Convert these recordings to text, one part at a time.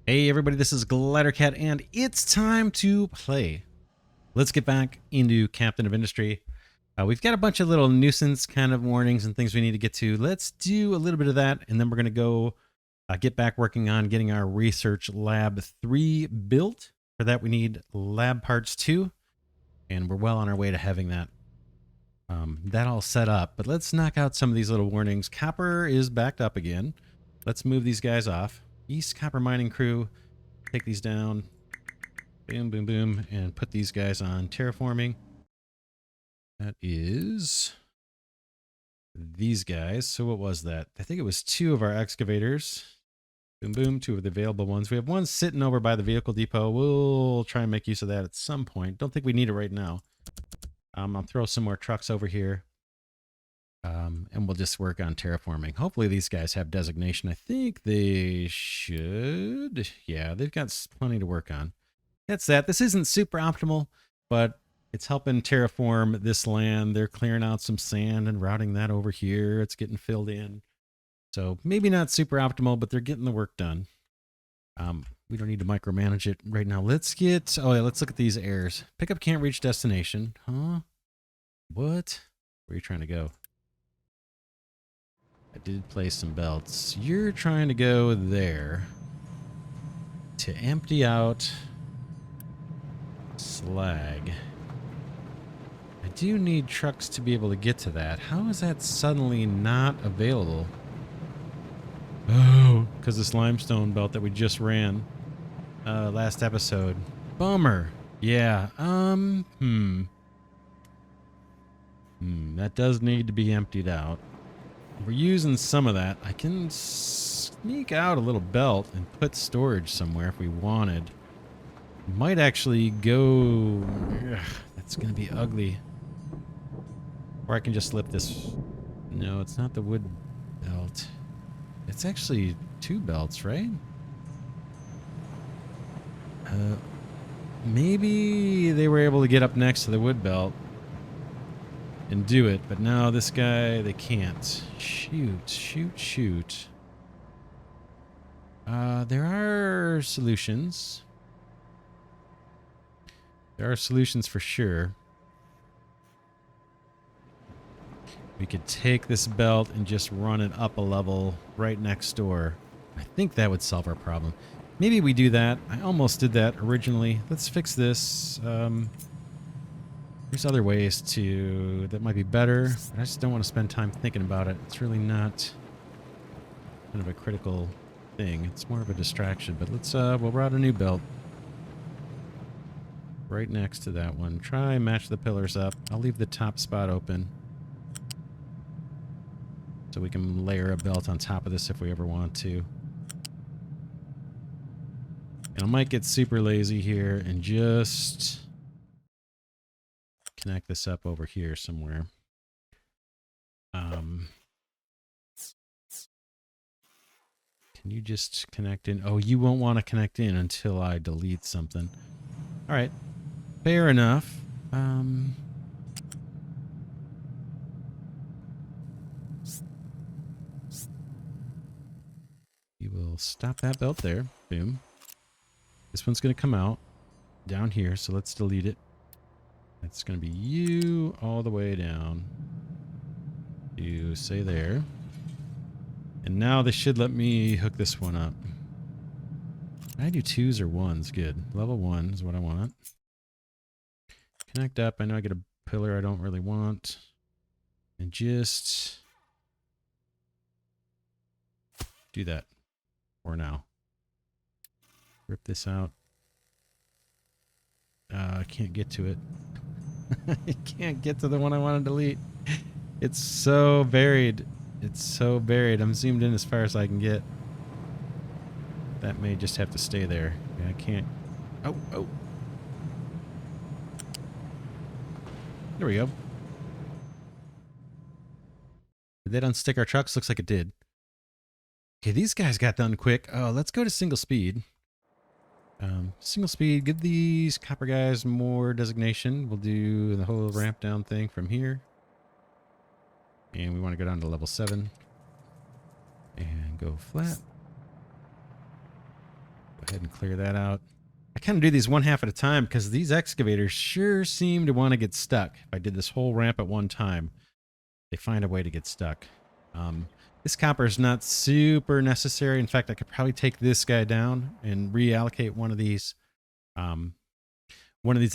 Hey everybody, this is Glidercat, and it's time to play. Let's get back into Captain of Industry. We've got a bunch of little nuisance kind of warnings and things we need to get to. Let's do a little bit of that, and then we're going to go get back working on getting our Research Lab 3 built. For that, we need Lab Parts 2, and we're well on our way to having that all set up. But let's knock out some of these little warnings. Copper is backed up again. Let's move these guys off. East Copper Mining Crew. Take these down. Boom, boom, boom. And put these guys on terraforming. That is these guys. So what was that? I think it was 2 of our excavators. Boom, boom. 2 of the available ones. We have one sitting over by the vehicle depot. We'll try and make use of that at some point. Don't think we need it right now. I'll throw some more trucks over here. And we'll just work on terraforming. Hopefully these guys have designation. I think they should. Yeah, they've got plenty to work on. That's that. This isn't super optimal, but it's helping terraform this land. They're clearing out some sand and routing that over here. It's getting filled in. So maybe not super optimal, but they're getting the work done. We don't need to micromanage it right now. Let's look at these errors. Pickup can't reach destination. Huh? What? Where are you trying to go? I did place some belts. You're trying to go there to empty out slag. I do need trucks to be able to get to that. How is that suddenly not available? Oh, because this limestone belt that we just ran last episode. Bummer. Yeah. That does need to be emptied out. We're using some of that. I can sneak out a little belt and put storage somewhere if we wanted. Might actually go... Ugh, that's going to be ugly. Or I can just slip this... No, it's not the wood belt. It's actually 2 belts, right? Maybe they were able to get up next to the wood belt and do it, but now this guy, they can't. Shoot. There are solutions. There are solutions for sure. We could take this belt and just run it up a level right next door. I think that would solve our problem. Maybe we do that. I almost did that originally. Let's fix this. There's other ways that might be better. I just don't want to spend time thinking about it. It's really not kind of a critical thing. It's more of a distraction. But let's we'll route a new belt right next to that one. Try and match the pillars up. I'll leave the top spot open so we can layer a belt on top of this if we ever want to. And I might get super lazy here and just connect this up over here somewhere. Can you just connect in? Oh, you won't want to connect in until I delete something. All right, fair enough. You will stop that belt there. Boom. This one's going to come out down here, so let's delete it. It's going to be you all the way down. You say there. And now they should let me hook this one up. I do 2s or 1s. Good. Level 1 is what I want. Connect up. I know I get a pillar I don't really want. And just do that for now. Rip this out. I can't get to it. I can't get to the one I want to delete. It's so buried. It's so buried. I'm zoomed in as far as I can get. That may just have to stay there. Yeah, I can't. Oh. There we go. Did that unstick our trucks? Looks like it did. Okay, these guys got done quick. Oh, let's go to single speed. Single speed, give these copper guys more designation. We'll do the whole ramp down thing from here. And we want to go down to level 7. And go flat. Go ahead and clear that out. I kind of do these one half at a time because these excavators sure seem to want to get stuck. If I did this whole ramp at one time, they find a way to get stuck. This copper is not super necessary. In fact, I could probably take this guy down and reallocate one of these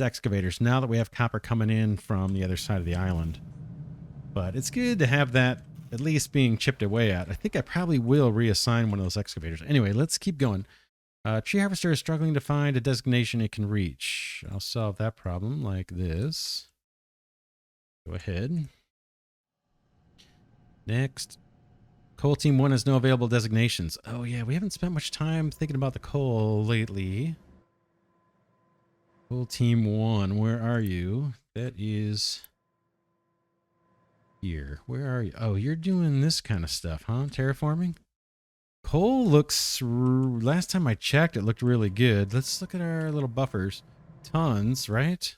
excavators now that we have copper coming in from the other side of the island. But it's good to have that at least being chipped away at. I think I probably will reassign one of those excavators. Anyway, let's keep going. Tree harvester is struggling to find a designation it can reach. I'll solve that problem like this. Go ahead. Next. Coal Team 1 has no available designations. Oh yeah, we haven't spent much time thinking about the coal lately. Coal Team 1, where are you? That is here. Where are you? Oh, you're doing this kind of stuff, huh? Terraforming? Coal looks, last time I checked, it looked really good. Let's look at our little buffers. Tons, right?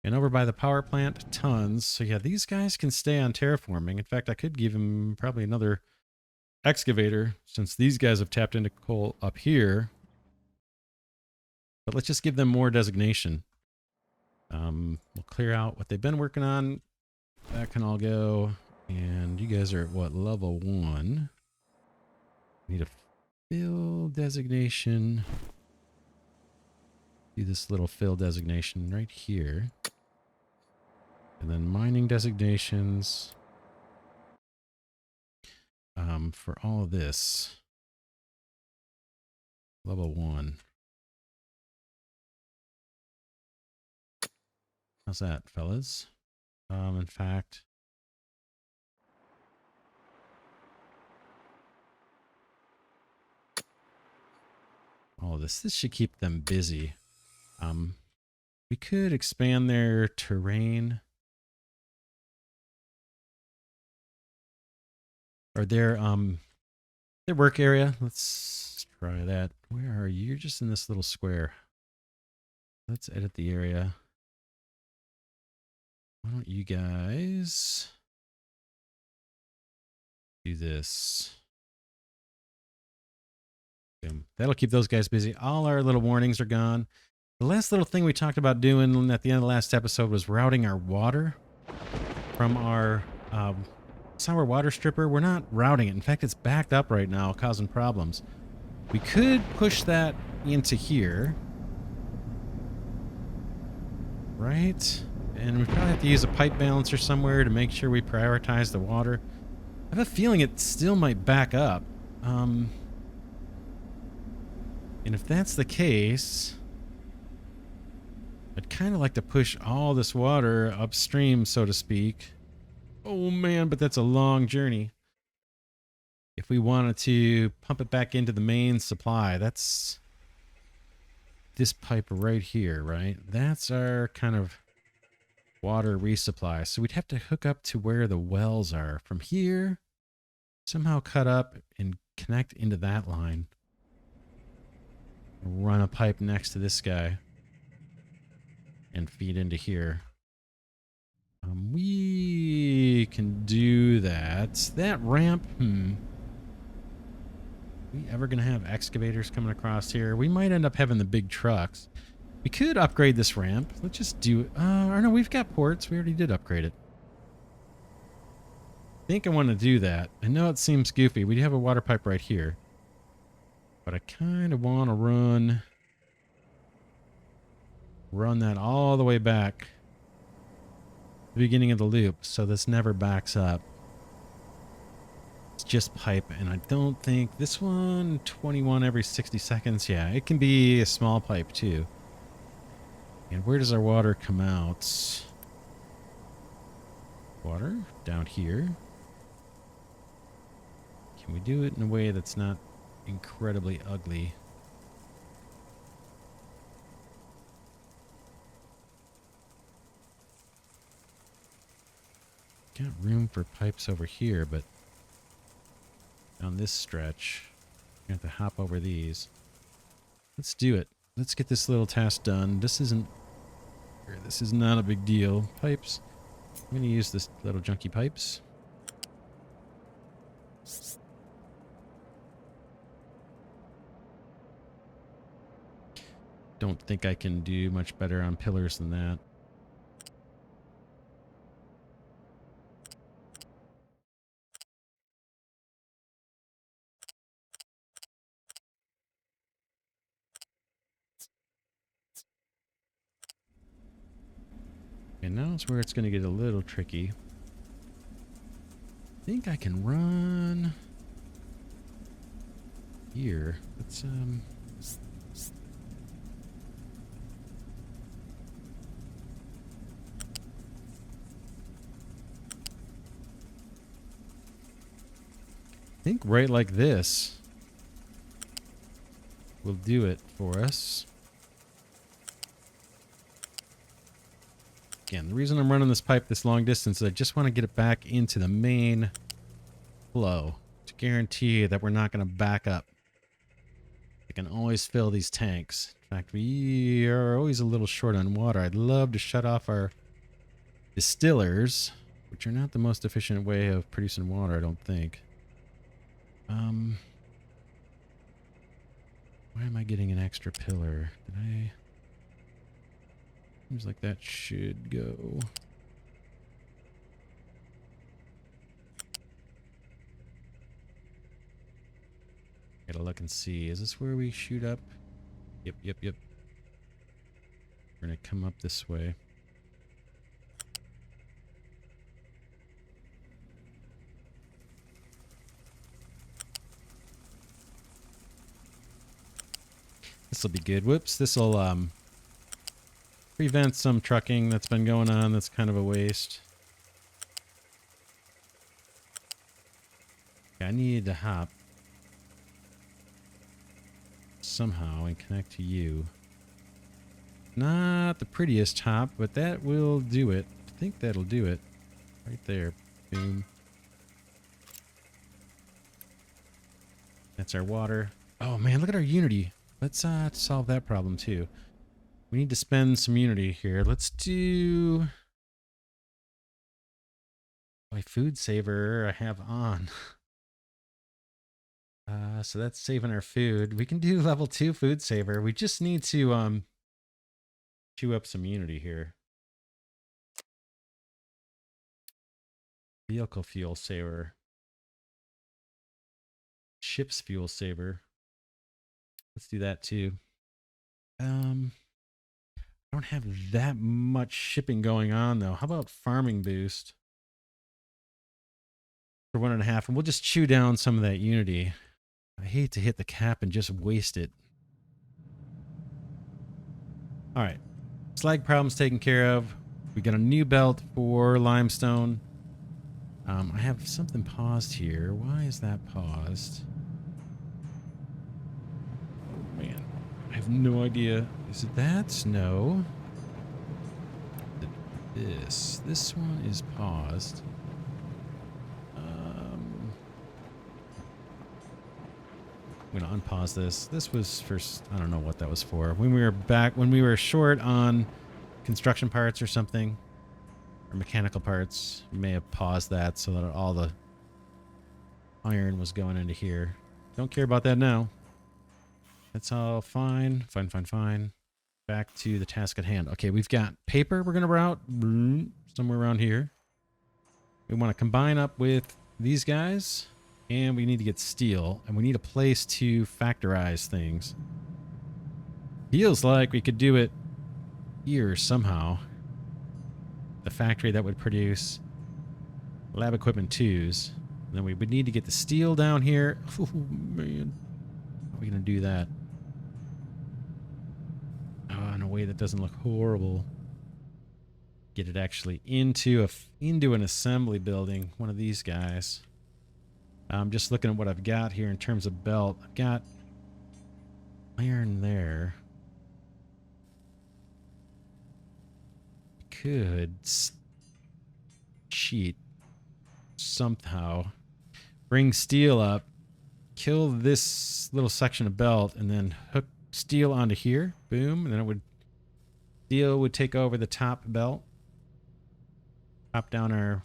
And over by the power plant, tons. So yeah, these guys can stay on terraforming. In fact, I could give them probably another excavator since these guys have tapped into coal up here. But let's just give them more designation. We'll clear out what they've been working on. That can all go. And you guys are at what, level 1? Need a fill designation. Do this little fill designation right here. And then mining designations. For all of this. Level 1. How's that, fellas? In fact, all this should keep them busy. We could expand their terrain or their work area. Let's try that. Where are you? You're just in this little square. Let's edit the area. Why don't you guys do this? Boom. That'll keep those guys busy. All our little warnings are gone. The last little thing we talked about doing at the end of the last episode was routing our water from our sour water stripper. We're not routing it. In fact, it's backed up right now, causing problems. We could push that into here. Right? And we probably have to use a pipe balancer somewhere to make sure we prioritize the water. I have a feeling it still might back up. And if that's the case, I'd kind of like to push all this water upstream, so to speak. Oh man, but that's a long journey. If we wanted to pump it back into the main supply, that's this pipe right here, right? That's our kind of water resupply. So we'd have to hook up to where the wells are. From here, somehow cut up and connect into that line. Run a pipe next to this guy. And feed into here. We can do that. That ramp, we ever gonna have excavators coming across here? We might end up having the big trucks. We could upgrade this ramp. Let's just do it. Or no, we've got ports. We already did upgrade it. I think I want to do that. I know it seems goofy. We do have a water pipe right here. But I kind of want to run that all the way back to the beginning of the loop so this never backs up. It's just pipe, and I don't think this one, 21 every 60 seconds. Yeah, it can be a small pipe too. And where does our water come out? Water down here. Can we do it in a way that's not incredibly ugly? Got room for pipes over here, but on this stretch, you have to hop over these. Let's do it. Let's get this little task done. This is not a big deal. Pipes. I'm going to use this little junky pipes. don't think I can do much better on pillars than that. And now is where it's going to get a little tricky. I think I can run here. Let's I think right like this will do it for us. Again, the reason I'm running this pipe this long distance is I just want to get it back into the main flow to guarantee that we're not going to back up. I can always fill these tanks. In fact, we are always a little short on water. I'd love to shut off our distillers, which are not the most efficient way of producing water, I don't think. Why am I getting an extra pillar? Did I... Seems like that should go. Gotta look and see. Is this where we shoot up? Yep. We're gonna come up this way. This will be good. Whoops. This will prevent some trucking that's been going on. That's kind of a waste. Okay, I need to hop somehow and connect to you. Not the prettiest hop, but that will do it. I think that'll do it. Right there. Boom. That's our water. Oh man, look at our unity. Let's solve that problem too. We need to spend some unity here. Let's do... My food saver I have on. So that's saving our food. We can do level 2 food saver. We just need to chew up some unity here. Vehicle fuel saver. Ship's fuel saver. Let's do that too. I don't have that much shipping going on though. How about farming boost? For 1.5, and we'll just chew down some of that unity. I hate to hit the cap and just waste it. All right, slag problem's taken care of. We got a new belt for limestone. I have something paused here. Why is that paused? Oh man, I have no idea. Is it that? No. This one is paused. I'm gonna unpause this. This was first. I don't know what that was for. When we were short on construction parts or something, or mechanical parts, we may have paused that so that all the iron was going into here. Don't care about that now. That's all fine. Fine. Back to the task at hand. Okay, we've got paper we're gonna route somewhere around here. We want to combine up with these guys. And we need to get steel, and we need a place to factorize things. Feels like we could do it here somehow. The factory that would produce lab equipment 2s. And then we would need to get the steel down here. Oh, man. How are we going to do that? Oh, in a way that doesn't look horrible. Get it actually into an assembly building. One of these guys. I'm just looking at what I've got here in terms of belt. I've got iron there. Could cheat somehow. Bring steel up. Kill this little section of belt and then hook steel onto here. Boom. And then steel would take over the top belt. Chop down our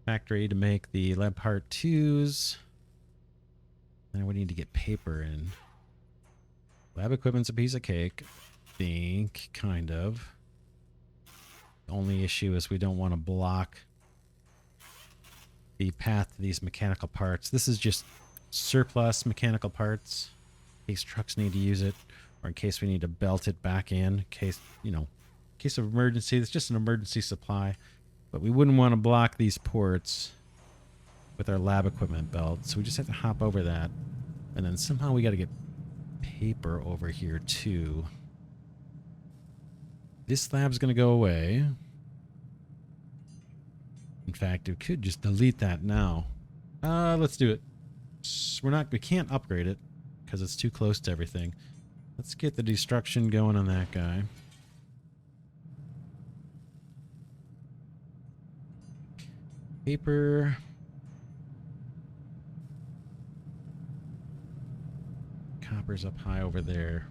factory to make the lab part 2s. Then we need to get paper in. Lab equipment's a piece of cake. Think, kind of. The only issue is we don't want to block the path to these mechanical parts. This is just surplus mechanical parts in case trucks need to use it, or in case we need to belt it back in case, you know, in case of emergency. It's just an emergency supply, but we wouldn't want to block these ports with our lab equipment belt, so we just have to hop over that. And then somehow we got to get paper over here too. This lab's going to go away. In fact, we could just delete that now. Let's do it. We can't upgrade it because it's too close to everything. Let's get the destruction going on that guy. Paper. Copper's up high over there.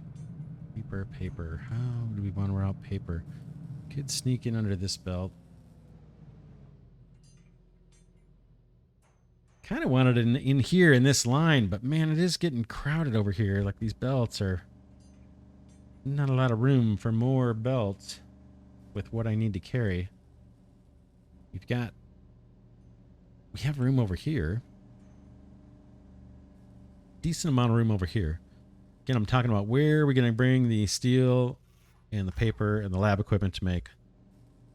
Paper. How do we want to route paper? Could sneak in under this belt. Kind of wanted it in here in this line, but man, it is getting crowded over here. Like, these belts are not a lot of room for more belts with what I need to carry. We have room over here. Decent amount of room over here. Again, I'm talking about where are we going to bring the steel and the paper and the lab equipment to make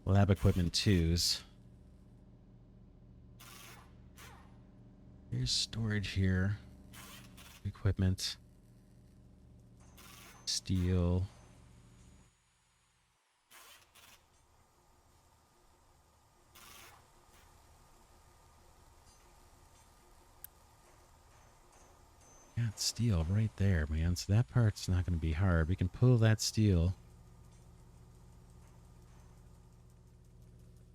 lab equipment 2s. Here's storage here. Equipment. Steel. Got steel right there, man. So that part's not going to be hard. We can pull that steel.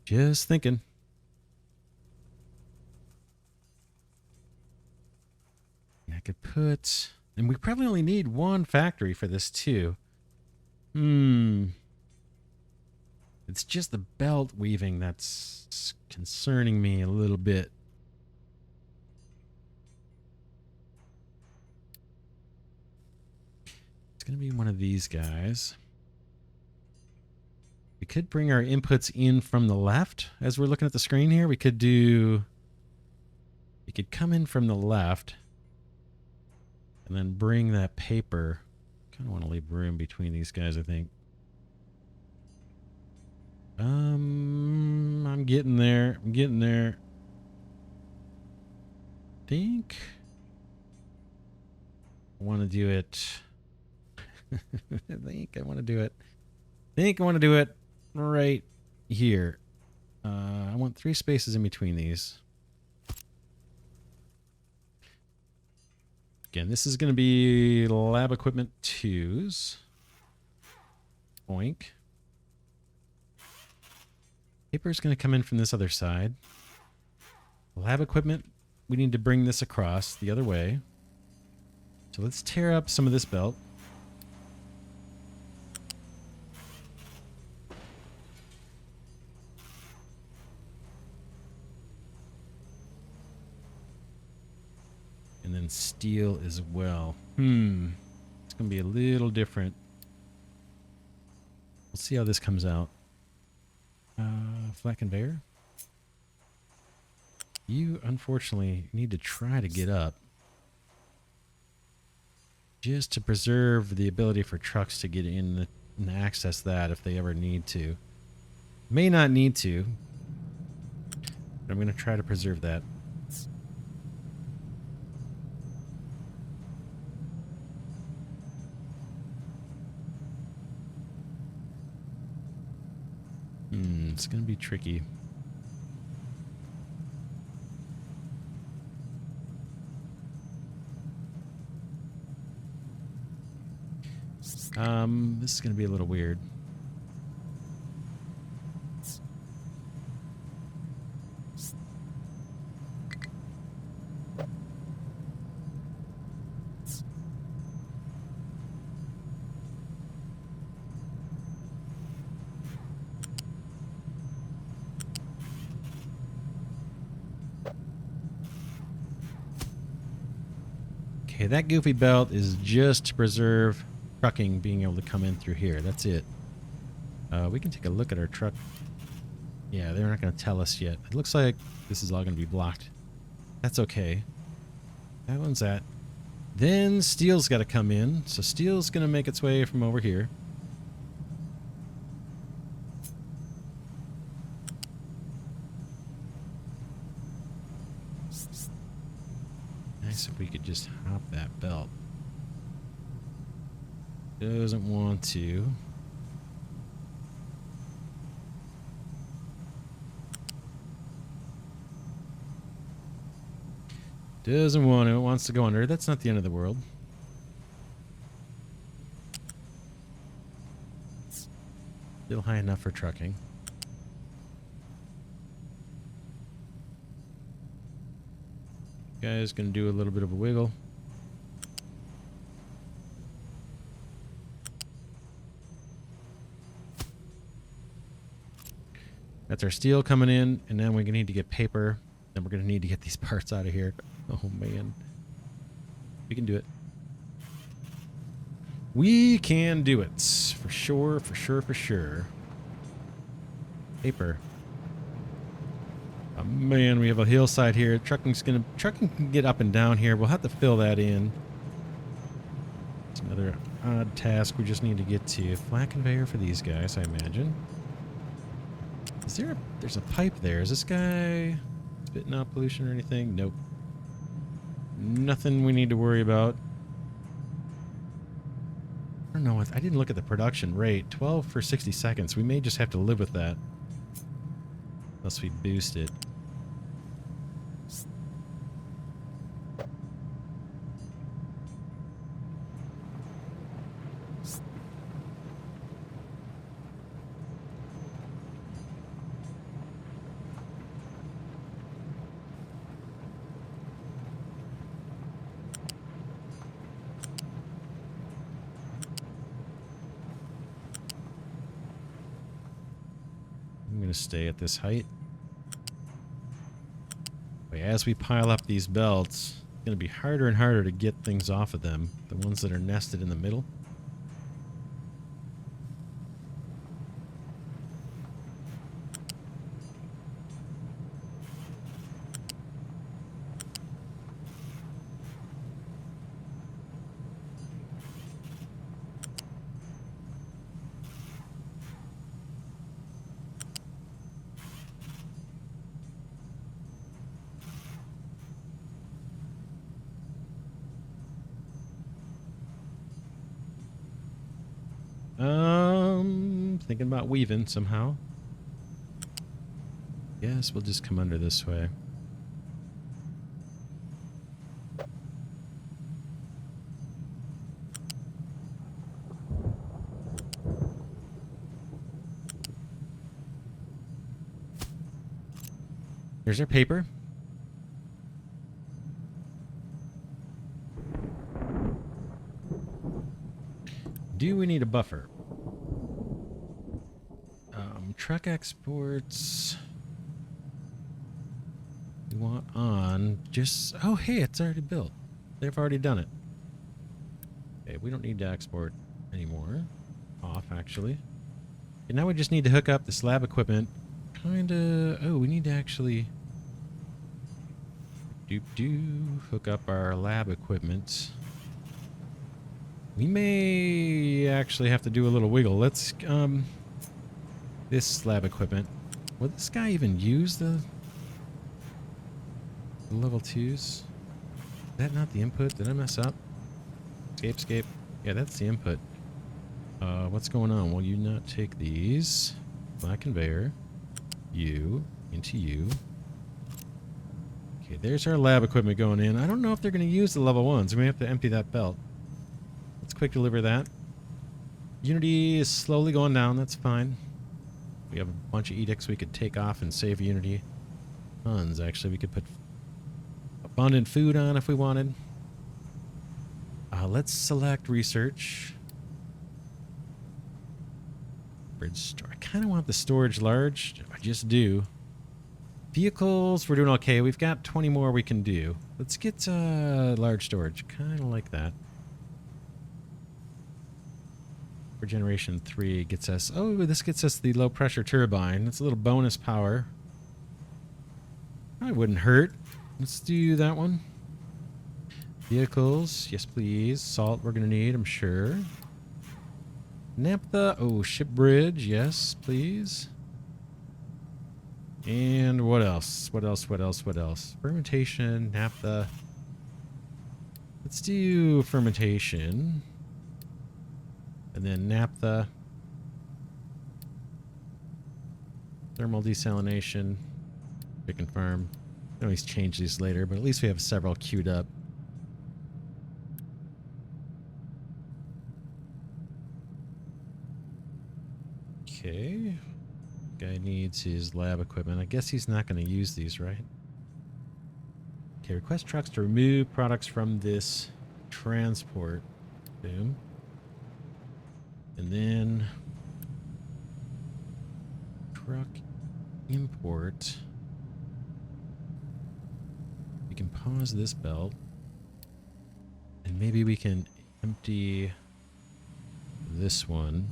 Just thinking. I could put... And we probably only need one factory for this, too. It's just the belt weaving that's concerning me a little bit. It's going to be one of these guys. We could bring our inputs in from the left. As we're looking at the screen here, we could come in from the left. And then bring that paper. Kind of want to leave room between these guys, I think. I'm getting there. Think I want to do it. Think I want to do it right here. I want 3 spaces in between these. Again, this is going to be lab equipment 2s. Oink. Paper's going to come in from this other side. Lab equipment, we need to bring this across the other way. So let's tear up some of this belt. And then steel as well. It's going to be a little different. We'll see how this comes out. Flat conveyor. You, unfortunately, need to try to get up. Just to preserve the ability for trucks to get in and access that if they ever need to. May not need to. But I'm going to try to preserve that. It's going to be tricky. This is going to be a little weird. Okay, that goofy belt is just to preserve trucking being able to come in through here. That's it. We can take a look at our truck. Yeah, they're not going to tell us yet. It looks like this is all going to be blocked. That's okay. That one's that. Then steel's got to come in. So steel's going to make its way from over here. Nice if we could just hop that belt. Doesn't want to. Doesn't want to. It wants to go under. That's not the end of the world. Still high enough for trucking. Guy's gonna do a little bit of a wiggle. That's our steel coming in, and then we're gonna need to get paper. Then we're gonna need to get these parts out of here. Oh man. We can do it. We can do it. For sure, for sure, for sure. Paper. Oh man, we have a hillside here. Trucking can get up and down here. We'll have to fill that in. It's another odd task we just need to get to. Flat conveyor for these guys, I imagine. Is there there's a pipe there. Is this guy spitting out pollution or anything? Nope. Nothing we need to worry about. I don't know what, I didn't look at the production rate. 12 for 60 seconds. We may just have to live with that. Unless we boost it. I'm going to stay at this height. As we pile up these belts, it's going to be harder and harder to get things off of them. The ones that are nested in the middle. Thinking about weaving somehow. Yes, we'll just come under this way. Here's our paper. Do we need a buffer? Truck exports. We want on just. Oh, hey, it's already built. They've already done it. Okay, we don't need to export anymore. Off, actually. And now we just need to hook up this lab equipment. Kinda. Oh, we need to actually. Hook up our lab equipment. We may actually have to do a little wiggle. Let's this lab equipment. Will this guy even use the level 2s? Is that not the input? Did I mess up? Escape. Yeah, that's the input. What's going on? Will you not take these? Flat conveyor. You. Into you. Okay, there's our lab equipment going in. I don't know if they're going to use the level 1s. We may have to empty that belt. Let's quick deliver that. Unity is slowly going down. That's fine. We have a bunch of edicts we could take off and save Unity. Tons, actually. We could put abundant food on if we wanted. Let's select research. Bridge store. I kind of want the storage large. I just do. Vehicles, we're doing okay. We've got 20 more we can do. Let's get large storage. Kind of like that. For generation 3 gets us... Oh, this gets us the low pressure turbine. That's a little bonus power. That wouldn't hurt. Let's do that one. Vehicles. Yes, please. Salt we're going to need, I'm sure. Naphtha. Oh, ship bridge. Yes, please. And what else? What else? What else? What else? Fermentation. Naphtha. Let's do fermentation. And then naphtha. Thermal desalination. To confirm. I can always change these later, but at least we have several queued up. Okay. Guy needs his lab equipment. I guess he's not going to use these, right? Okay, request trucks to remove products from this transport. Boom. And then truck import. We can pause this belt. And maybe we can empty this one.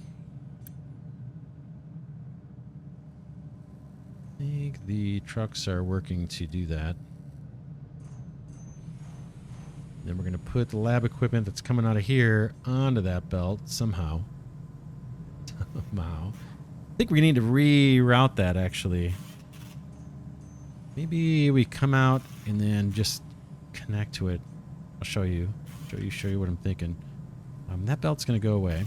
I think the trucks are working to do that. Then we're going to put the lab equipment that's coming out of here onto that belt somehow. Somehow. I think we need to reroute that, actually. Maybe we come out and then just connect to it. I'll show you. Show you what I'm thinking. That belt's going to go away.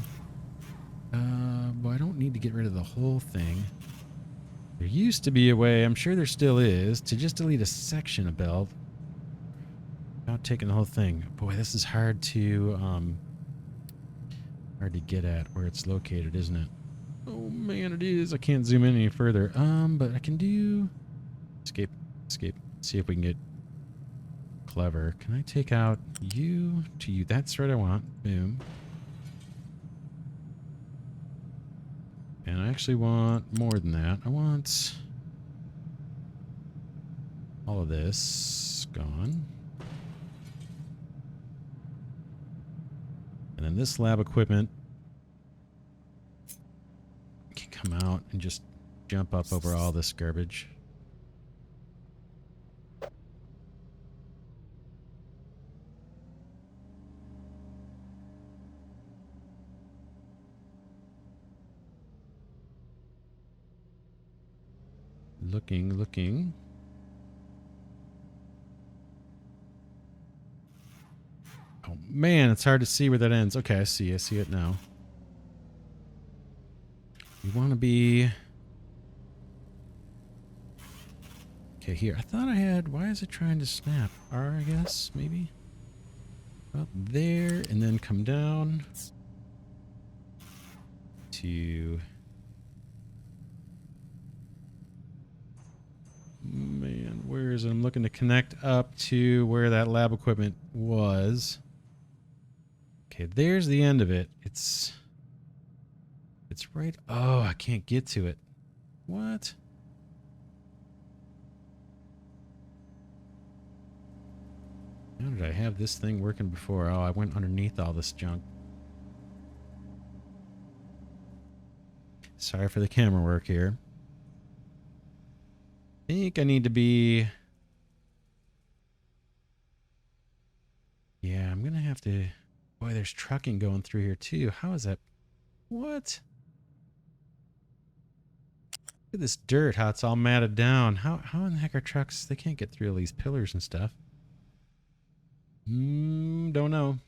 Well, I don't need to get rid of the whole thing. There used to be a way, I'm sure there still is, to just delete a section of belt without taking the whole thing. Boy, this is hard to get at where it's located, isn't it? Oh man, it is. I can't zoom in any further. But I can do escape. See if we can get clever. Can I take out you to you? That's right, I want. Boom. And I actually want more than that. I want all of this gone. And then this lab equipment can come out and just jump up over all this garbage. Looking. Oh man, it's hard to see where that ends. Okay, I see it now. You want to be... Okay, here. I thought I had... Why is it trying to snap? R, I guess, maybe? Up there, and then come down to... Man, where is it? I'm looking to connect up to where that lab equipment was. Okay, there's the end of it. It's right... Oh, I can't get to it. What? How did I have this thing working before? Oh, I went underneath all this junk. Sorry for the camera work here. I think I need to be... Yeah, I'm going to have to... Boy, there's trucking going through here too. How is that? What? Look at this dirt, how it's all matted down. How in the heck are trucks? They can't get through all these pillars and stuff. Don't know.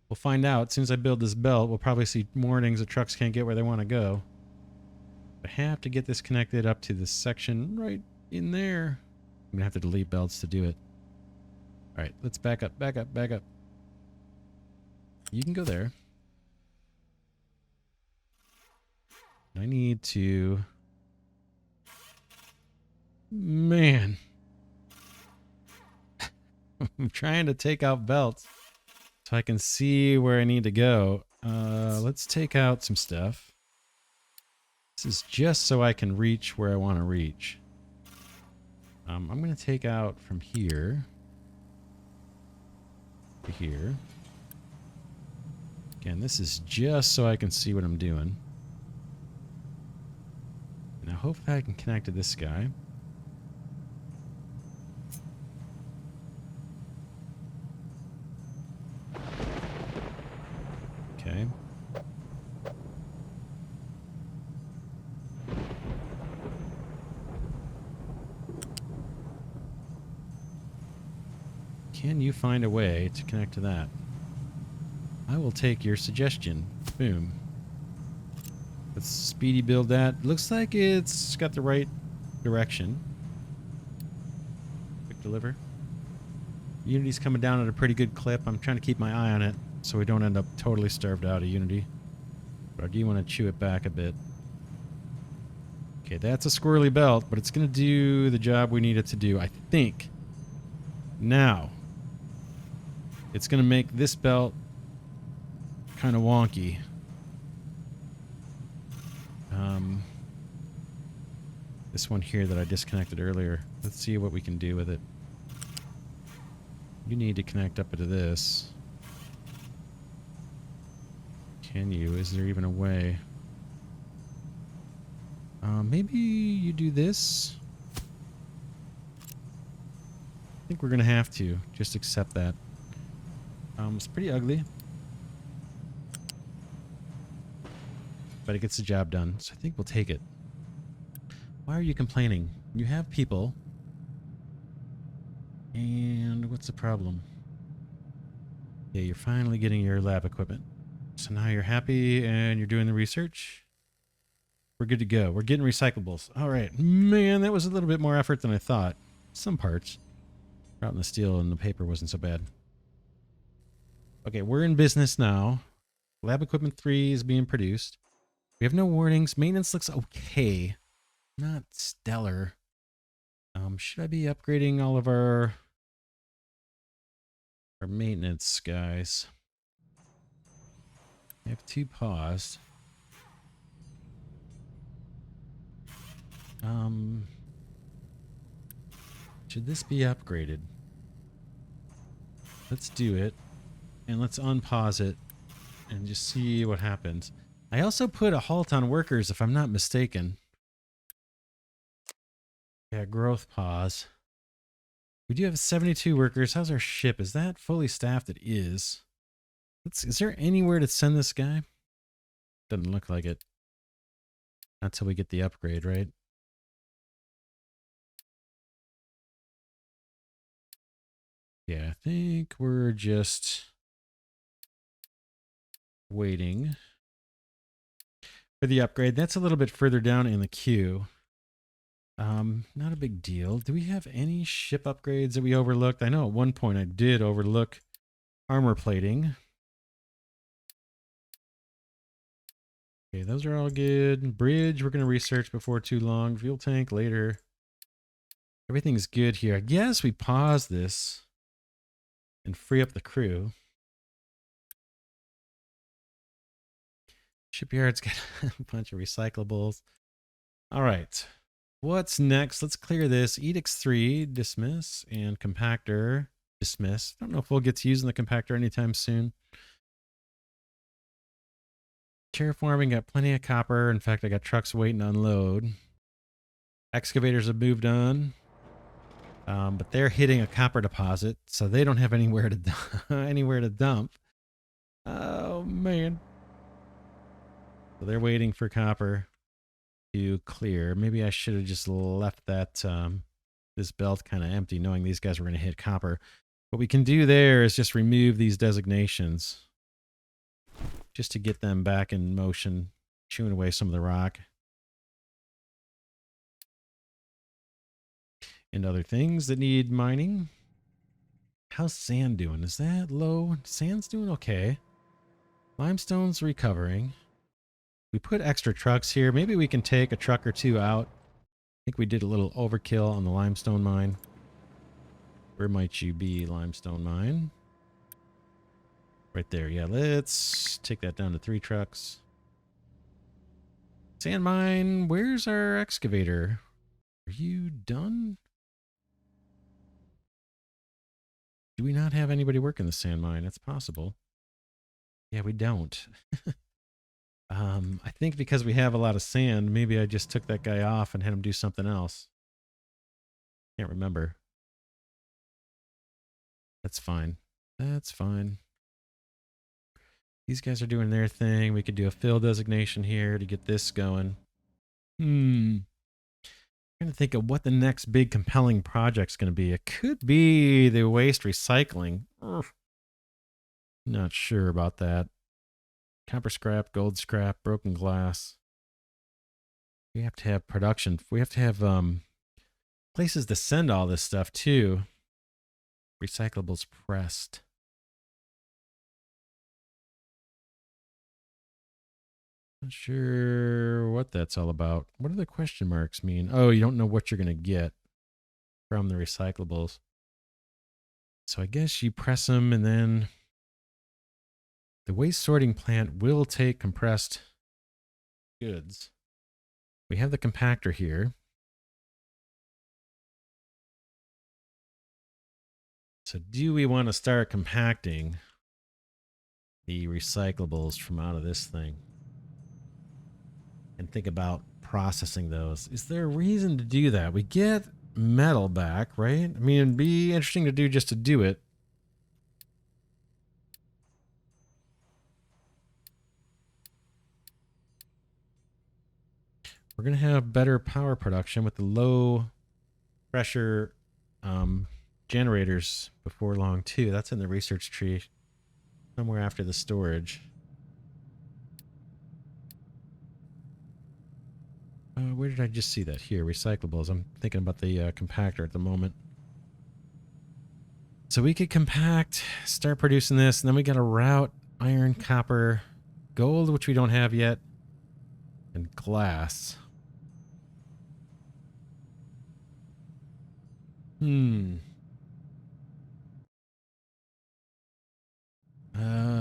We'll find out. As soon as I build this belt, we'll probably see warnings that trucks can't get where they want to go. I have to get this connected up to this section right in there. I'm going to have to delete belts to do it. All right, let's back up. You can go there. I need to... Man. I'm trying to take out belts so I can see where I need to go. Let's take out some stuff. This is just so I can reach where I want to reach. I'm going to take out from here to here. Again, this is just so I can see what I'm doing. Now, hopefully I can connect to this guy. Okay. Can you find a way to connect to that? I will take your suggestion. Boom. Let's speedy build that. Looks like it's got the right direction. Quick deliver. Unity's coming down at a pretty good clip. I'm trying to keep my eye on it so we don't end up totally starved out of Unity. But I do want to chew it back a bit. Okay, that's a squirrely belt, but it's going to do the job we need it to do, I think. Now, it's going to make this belt kind of wonky. This one here that I disconnected earlier. Let's see what we can do with it. You need to connect up into this. Can you? Is there even a way? Maybe you do this. I think we're going to have to. Just accept that. It's pretty ugly. But it gets the job done, so I think we'll take it. Why are you complaining? You have people. And what's the problem? Yeah, you're finally getting your lab equipment. So now you're happy and you're doing the research. We're good to go. We're getting recyclables. All right. Man, that was a little bit more effort than I thought. Some parts. Routing the steel and the paper wasn't so bad. Okay, we're in business now. Lab equipment 3 is being produced. We have no warnings. Maintenance looks okay. Not stellar. Should I be upgrading all of our maintenance guys? I have 2 paused. Should this be upgraded? Let's do it. And let's unpause it and just see what happens. I also put a halt on workers, if I'm not mistaken. Yeah, growth pause. We do have 72 workers. How's our ship? Is that fully staffed? It is. Is there anywhere to send this guy? Doesn't look like it. Not till we get the upgrade, right? Yeah, I think we're just waiting for the upgrade. That's a little bit further down in the queue. Not a big deal. Do we have any ship upgrades that we overlooked? I know at one point I did overlook armor plating. Okay, those are all good. Bridge, we're going to research before too long. Fuel tank later. Everything's good here. I guess we pause this and free up the crew. Shipyard's got a bunch of recyclables. All right. What's next? Let's clear this. Edicts 3, dismiss, and compactor, dismiss. Don't know if we'll get to using the compactor anytime soon. Terraforming, got plenty of copper. In fact, I got trucks waiting to unload. Excavators have moved on. But they're hitting a copper deposit, so they don't have anywhere to anywhere to dump. Oh, man. So they're waiting for copper to clear. Maybe I should have just left that this belt kind of empty, knowing these guys were going to hit copper. What we can do there is just remove these designations just to get them back in motion, chewing away some of the rock. And other things that need mining. How's sand doing? Is that low? Sand's doing okay. Limestone's recovering. We put extra trucks here. Maybe we can take a truck or 2 out. I think we did a little overkill on the limestone mine. Where might you be, limestone mine? Right there. Yeah, let's take that down to 3 trucks. Sand mine, where's our excavator? Are you done? Do we not have anybody working the sand mine? It's possible. Yeah, we don't. I think because we have a lot of sand, maybe I just took that guy off and had him do something else. Can't remember. That's fine. That's fine. These guys are doing their thing. We could do a fill designation here to get this going. I'm trying to think of what the next big compelling project's going to be. It could be the waste recycling. Ugh. Not sure about that. Copper scrap, gold scrap, broken glass. We have to have production. We have to have places to send all this stuff too. Recyclables pressed. Not sure what that's all about. What do the question marks mean? Oh, you don't know what you're going to get from the recyclables. So I guess you press them and then the waste sorting plant will take compressed goods. We have the compactor here. So do we want to start compacting the recyclables from out of this thing? And think about processing those. Is there a reason to do that? We get metal back, right? I mean, it'd be interesting to do just to do it. We're going to have better power production with the low pressure generators before long too. That's in the research tree somewhere after the storage. Where did I just see that? Here, recyclables. I'm thinking about the compactor at the moment. So we could compact, start producing this, and then we got to route iron, copper, gold, which we don't have yet, and glass.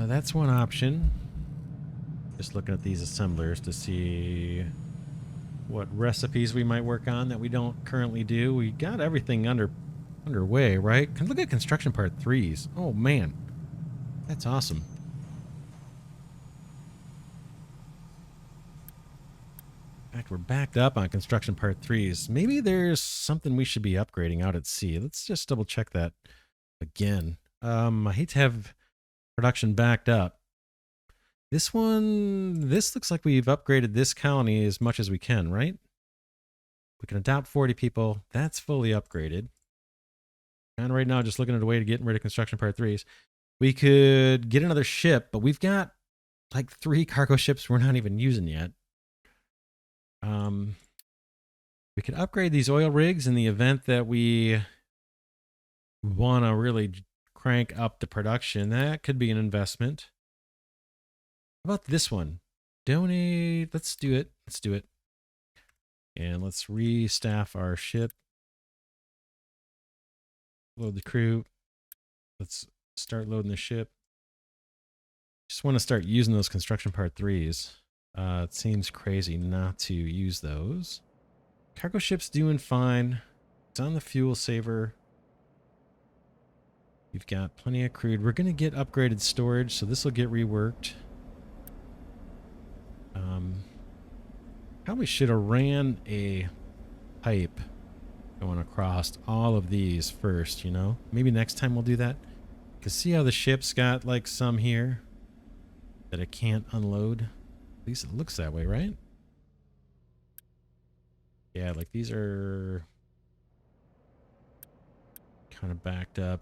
That's one option. Just looking at these assemblers to see what recipes we might work on that we don't currently do. We got everything underway, right? Look at construction part 3s. Oh man, that's awesome. In fact, we're backed up on construction part 3s. Maybe there's something we should be upgrading out at sea. Let's just double check that again. I hate to have production backed up. This looks like we've upgraded this colony as much as we can, right? We can adopt 40 people. That's fully upgraded. And right now, just looking at a way to get rid of construction part 3s. We could get another ship, but we've got like 3 cargo ships we're not even using yet. We could upgrade these oil rigs in the event that we want to really crank up the production. That could be an investment. How about this one? Donate. Let's do it. Let's do it. And let's restaff our ship. Load the crew. Let's start loading the ship. Just want to start using those construction part 3s. It seems crazy not to use those. Cargo ship's doing fine. It's on the fuel saver. We've got plenty of crude. We're going to get upgraded storage, so this will get reworked. Probably should have ran a pipe going across all of these first, you know? Maybe next time we'll do that. Because see how the ship's got like some here that it can't unload? At least it looks that way, right? Yeah, like these are kind of backed up.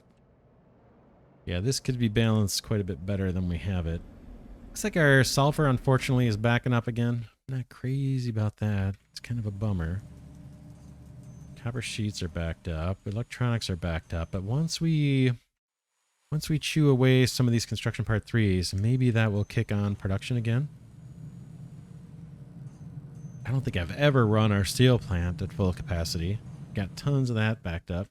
Yeah, this could be balanced quite a bit better than we have it. Looks like our sulfur, unfortunately, is backing up again. Not crazy about that. It's kind of a bummer. Copper sheets are backed up. Electronics are backed up. But once we chew away some of these construction part 3s, maybe that will kick on production again. I don't think I've ever run our steel plant at full capacity. Got tons of that backed up.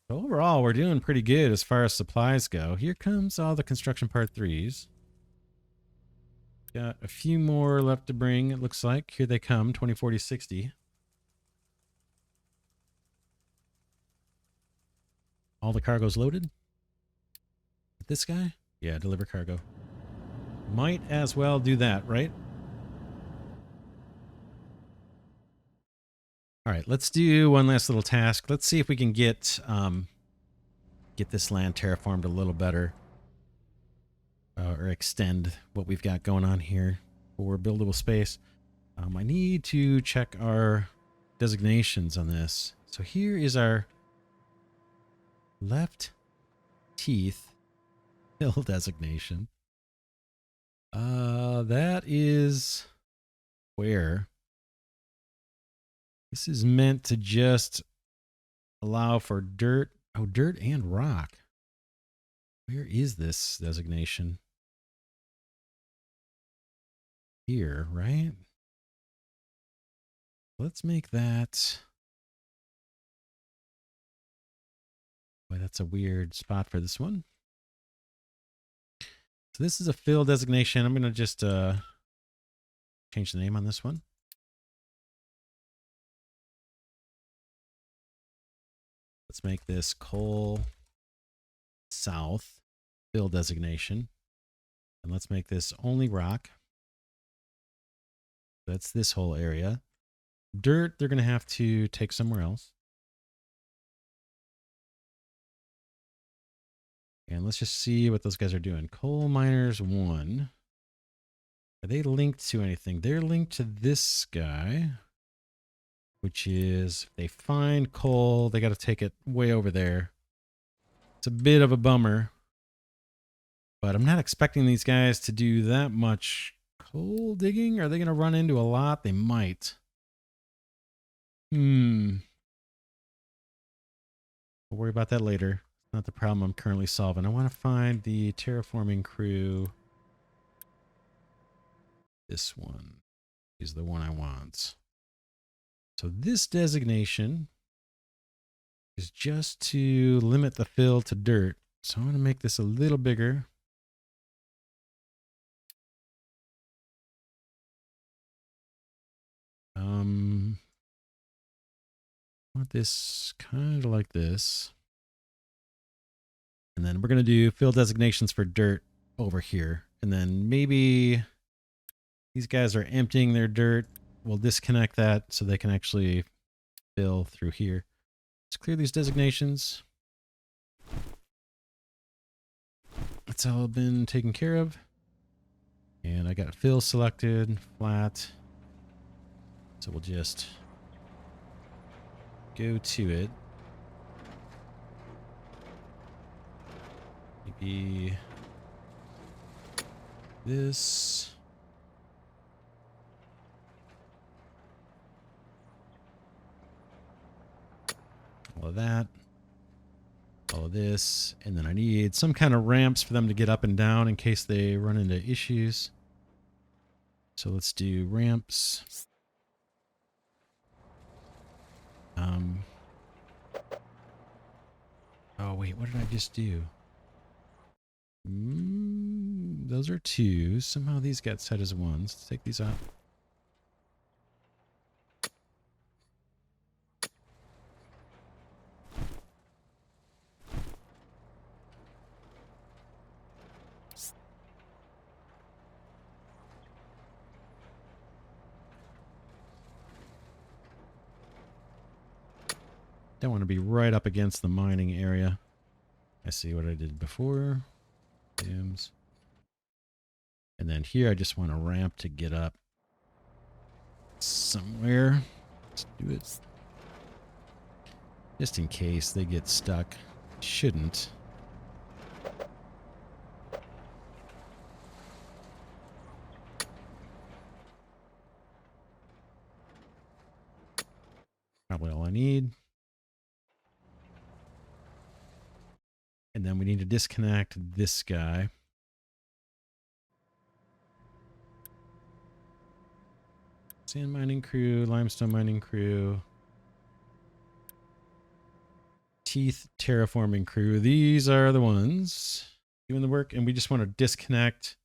But overall, we're doing pretty good as far as supplies go. Here comes all the construction part 3s. Got a few more left to bring, it looks like. Here they come, 20, 40, 60. All the cargo's loaded. This guy? Yeah, deliver cargo. Might as well do that, right? All right, let's do one last little task. Let's see if we can get this land terraformed a little better, or extend what we've got going on here for buildable space. I need to check our designations on this. So here is our left teeth hill designation. That is where this is meant to just allow for dirt. Oh, dirt and rock. Where is this designation? Here, right? Let's make that. Boy, that's a weird spot for this one. So this is a fill designation. I'm going to just change the name on this one. Let's make this coal south fill designation. And let's make this only rock. That's this whole area. Dirt, they're going to have to take somewhere else. And let's just see what those guys are doing. Coal miners 1. Are they linked to anything? They're linked to this guy, which is if they find coal, they got to take it way over there. It's a bit of a bummer, but I'm not expecting these guys to do that much coal digging. Are they going to run into a lot? They might. We'll worry about that later. Not the problem I'm currently solving. I want to find the terraforming crew. This one is the one I want. So this designation is just to limit the fill to dirt. So I'm going to make this a little bigger. I want this kind of like this. And then we're going to do fill designations for dirt over here. And then maybe these guys are emptying their dirt. We'll disconnect that so they can actually fill through here. Let's clear these designations. That's all been taken care of. And I got fill selected, flat. So we'll just go to it. Maybe this. All of that. All of this. And then I need some kind of ramps for them to get up and down in case they run into issues. So let's do ramps. Oh wait, what did I just do? Those are 2s. Somehow these got set as 1s. Let's take these out. Don't want to be right up against the mining area. I see what I did before. Dams. And then here I just want a ramp to get up somewhere. Let's do it. Just in case they get stuck. Shouldn't. Probably all I need. And then we need to disconnect this guy. Sand mining crew, limestone mining crew, teeth terraforming crew. These are the ones doing the work, and we just want to disconnect.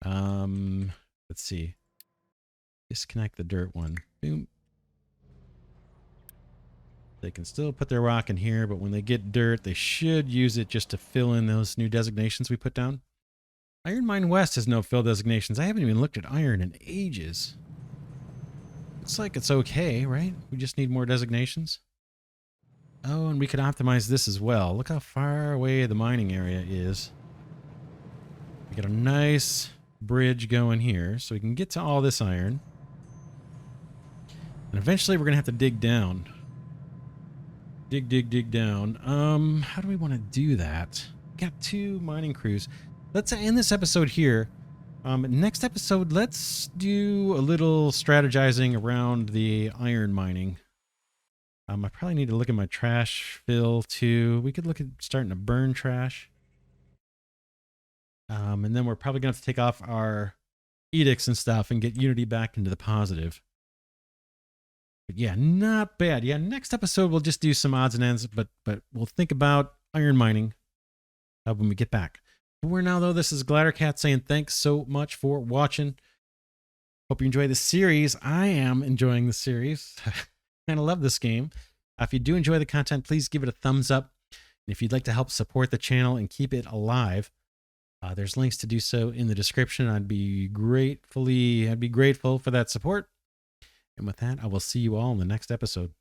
Let's see. Disconnect the dirt one. Boom. They can still put their rock in here, but when they get dirt, they should use it just to fill in those new designations we put down. Iron Mine West has no fill designations. I haven't even looked at iron in ages. Looks like it's okay, right? We just need more designations. Oh, and we could optimize this as well. Look how far away the mining area is. We got a nice bridge going here, so we can get to all this iron. And eventually we're going to have to dig down. Dig down. How do we want to do that? Got 2 mining crews. Let's end this episode here. Next episode, let's do a little strategizing around the iron mining. I probably need to look at my trash fill too. We could look at starting to burn trash. And then we're probably going to have to take off our edicts and stuff and get Unity back into the positive. But yeah, not bad. Yeah, next episode we'll just do some odds and ends, but we'll think about iron mining when we get back. For now, though, this is Glidercat saying thanks so much for watching. Hope you enjoy the series. I am enjoying the series. Kind of love this game. If you do enjoy the content, please give it a thumbs up. And if you'd like to help support the channel and keep it alive, there's links to do so in the description. I'd be grateful for that support. And with that, I will see you all in the next episode.